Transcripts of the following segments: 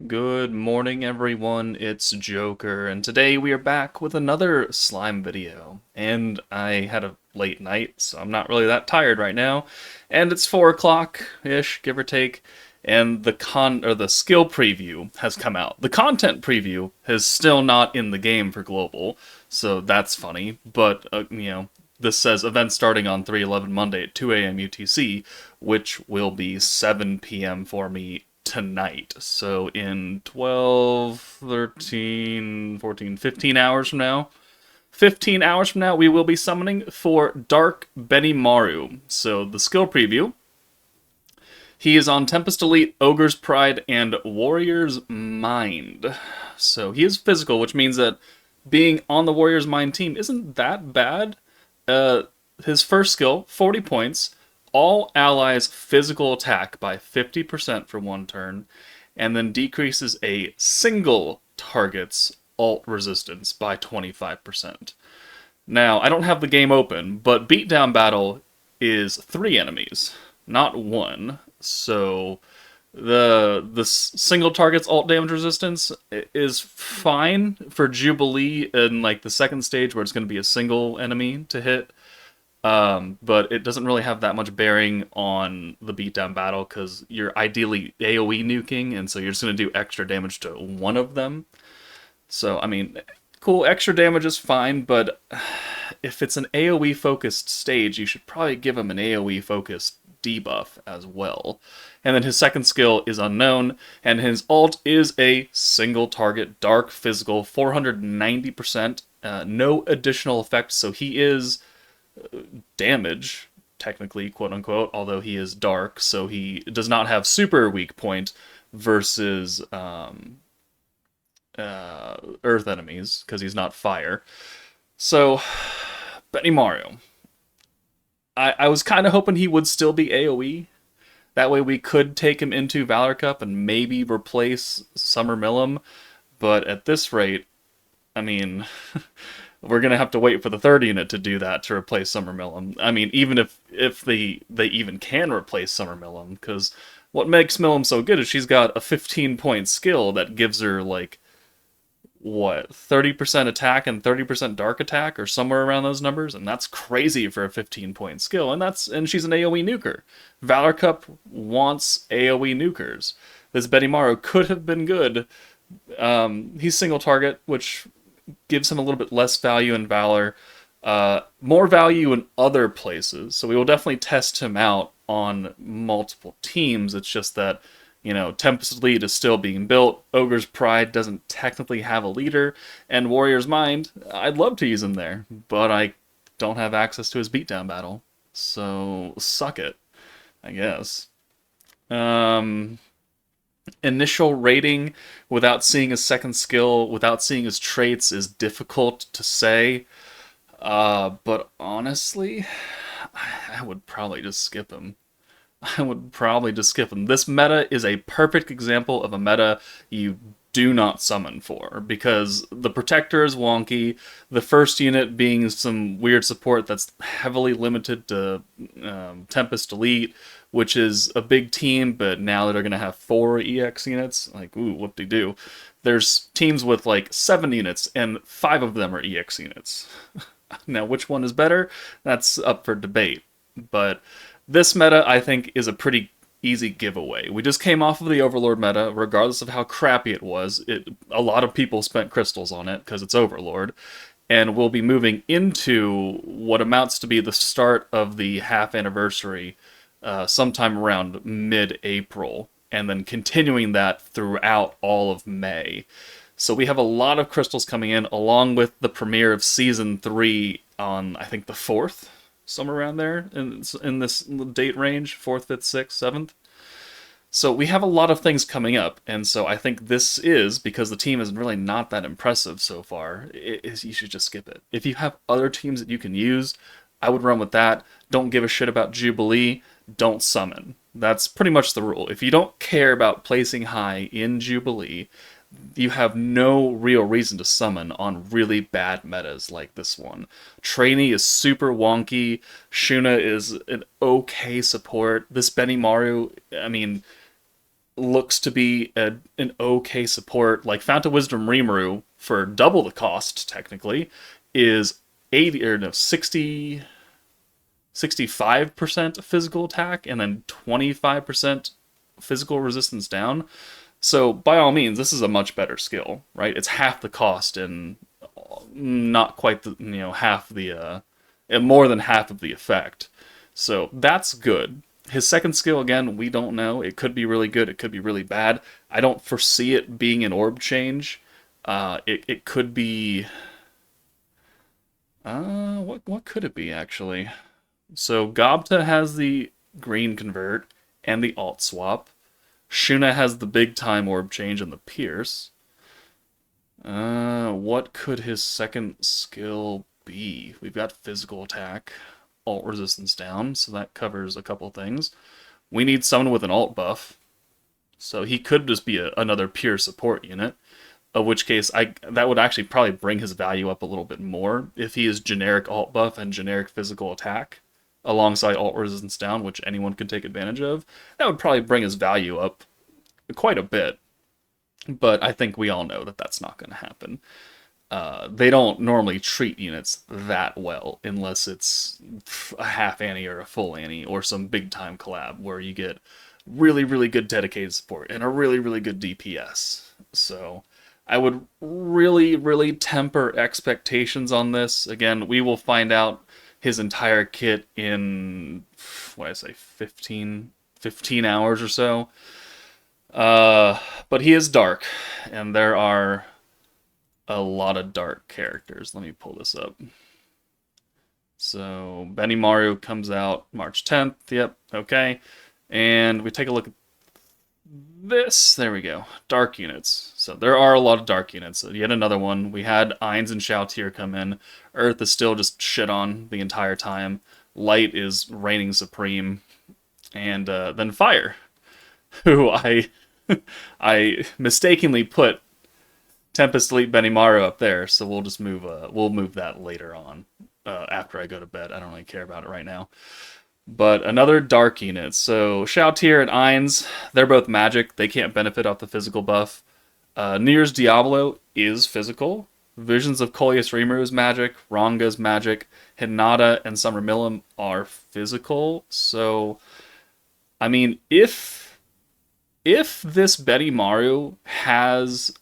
Good morning, everyone. It's Joker, and today we are back with another slime video. And I had a late night, so I'm not really that tired right now. And it's 4 o'clock-ish, give or take. And the skill preview has come out. The content preview is still not in the game for global, so that's funny. But this says event starting on 3/11 Monday at 2 a.m. UTC, which will be 7 p.m. for me tonight. So in 12, 13, 14, 15 hours from now, 15 hours from now, we will be summoning for Dark Benimaru. So the skill preview. He is on Tempest Elite, Ogre's Pride, and Warrior's Mind. So he is physical, which means that being on the Warrior's Mind team isn't that bad. Uh, his first skill, 40 points, all allies' physical attack by 50% for one turn, and then decreases a single target's alt resistance by 25%. Now, I don't have the game open, but beatdown battle is 3 enemies, not one. So the single target's alt damage resistance is fine for Jubilee in like the second stage where it's going to be a single enemy to hit. But it doesn't really have that much bearing on the beatdown battle because you're ideally AoE nuking, and so you're just going to do extra damage to one of them. So, I mean, cool, extra damage is fine, but if it's an AoE focused stage, you should probably give him an AoE focused debuff as well. And then his second skill is unknown, and his alt is a single target dark physical, 490%, no additional effects, so he is damage, technically, quote unquote, although he is dark, so he does not have super weak point versus earth enemies, because he's not fire. So, Benimaru. I was kind of hoping he would still be AoE. That way we could take him into Valor Cup and maybe replace Summer Millum. But at this rate, I mean, we're gonna have to wait for the third unit to do that to replace Summer Millum. I mean, even if they even can replace Summer Millum, because what makes Millum so good is she's got a 15-point skill that gives her like what 30% attack and 30% dark attack or somewhere around those numbers, and that's crazy for a 15-point skill. And she's an AoE nuker. Valor Cup wants AoE nukers. This Benimaru could have been good. He's single target, which gives him a little bit less value in Valor, more value in other places. So we will definitely test him out on multiple teams. It's just that, Tempest Elite is still being built. Ogre's Pride doesn't technically have a leader, and Warrior's Mind, I'd love to use him there, but I don't have access to his beatdown battle. So suck it, I guess. Um, Initial rating without seeing his second skill, without seeing his traits, is difficult to say. But honestly, I would probably just skip him. I would probably just skip him. This meta is a perfect example of a meta you do not summon for, because the Protector is wonky, the first unit being some weird support that's heavily limited to Tempest Elite, which is a big team, but now that they're going to have 4 EX units, like, ooh, whoop-de-doo. There's teams with like 7 units, and 5 of them are EX units. Now, which one is better? That's up for debate. But this meta, I think, is a pretty easy giveaway. We just came off of the Overlord meta, regardless of how crappy it was. A lot of people spent crystals on it because it's Overlord, and we'll be moving into what amounts to be the start of the half anniversary, sometime around mid-April, and then continuing that throughout all of May. So we have a lot of crystals coming in, along with the premiere of Season 3 on, I think, the 4th, somewhere around there, in this date range, 4th, 5th, 6th, 7th. So we have a lot of things coming up, and so I think this is, because the team is really not that impressive so far, you should just skip it. If you have other teams that you can use, I would run with that. Don't give a shit about Jubilee, don't summon. That's pretty much the rule. If you don't care about placing high in Jubilee, you have no real reason to summon on really bad metas like this one. Trainee is super wonky. Shuna is an okay support. This Benimaru, I mean, looks to be an okay support. Like Fount of Wisdom Rimuru, for double the cost, technically, is 80 or no, 65% physical attack and then 25% physical resistance down. So by all means, this is a much better skill, right? It's half the cost and not quite the half the more than half of the effect. So that's good. His second skill, again, we don't know. It could be really good. It could be really bad. I don't foresee it being an orb change. It could be. What could it be actually? So Gobta has the green convert and the alt swap. Shuna has the big time orb change and the pierce. What could his second skill be? We've got physical attack, alt resistance down, so that covers a couple things. We need someone with an alt buff, so he could just be another pure support unit. Of which case, that would actually probably bring his value up a little bit more if he is generic alt buff and generic physical attack alongside alt resistance down, which anyone could take advantage of. That would probably bring his value up quite a bit. But I think we all know that that's not going to happen. They don't normally treat units that well unless it's a half Annie or a full Annie or some big time collab where you get really, really good dedicated support and a really, really good DPS. So I would really, really temper expectations on this. Again, we will find out his entire kit in, what did I say, 15 hours or so. But he is dark, and there are a lot of dark characters. Let me pull this up. So, Benimaru comes out March 10th. Yep, okay. And we take a look at this. There we go. Dark units. So there are a lot of dark units. Yet another one. We had Ainz and Shoutir come in. Earth is still just shit on the entire time. Light is reigning supreme. And then Fire, who I mistakenly put Tempest Elite Benimaru up there, so we'll just move that later on after I go to bed. I don't really care about it right now. But another dark unit. So Shoutir and Ainz, they're both magic. They can't benefit off the physical buff. Nier's Diablo is physical. Visions of Coleus Rimuru is magic. Ranga's magic. Hinata and Summer Millam are physical. So, I mean, if this Benimaru has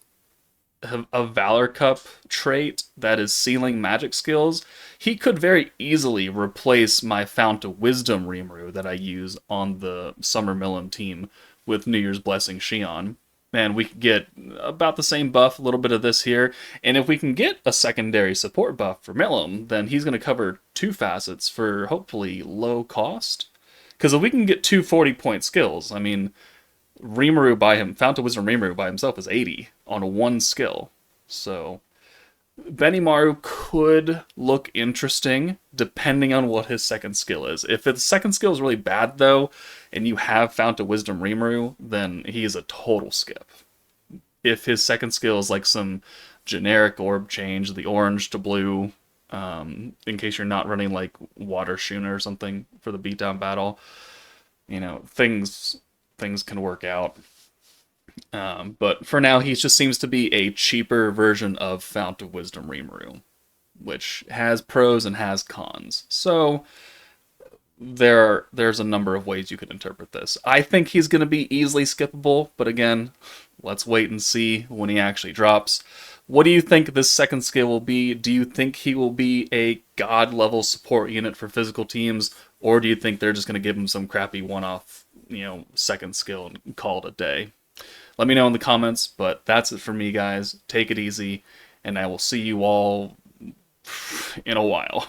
a Valor Cup trait that is sealing magic skills, he could very easily replace my Fount of Wisdom Rimuru that I use on the Summer Millam team with New Year's Blessing Shion. And we could get about the same buff, a little bit of this here. And if we can get a secondary support buff for Millam, then he's going to cover two facets for hopefully low cost. Because if we can get two 40-point skills, I mean, Fount of Wisdom Rimuru by himself is 80 on one skill. So Benimaru could look interesting depending on what his second skill is. If his second skill is really bad though, and you have Fount of Wisdom Rimuru, then he is a total skip. If his second skill is like some generic orb change, the orange to blue, in case you're not running like Water Shuna or something for the beatdown battle, things can work out. But for now, he just seems to be a cheaper version of Fount of Wisdom Rimuru, which has pros and has cons. So there's a number of ways you could interpret this. I think he's going to be easily skippable, but again, let's wait and see when he actually drops. What do you think this second skill will be? Do you think he will be a god-level support unit for physical teams, or do you think they're just going to give him some crappy one-off, second skill and call it a day? Let me know in the comments, but that's it for me, guys. Take it easy, and I will see you all in a while.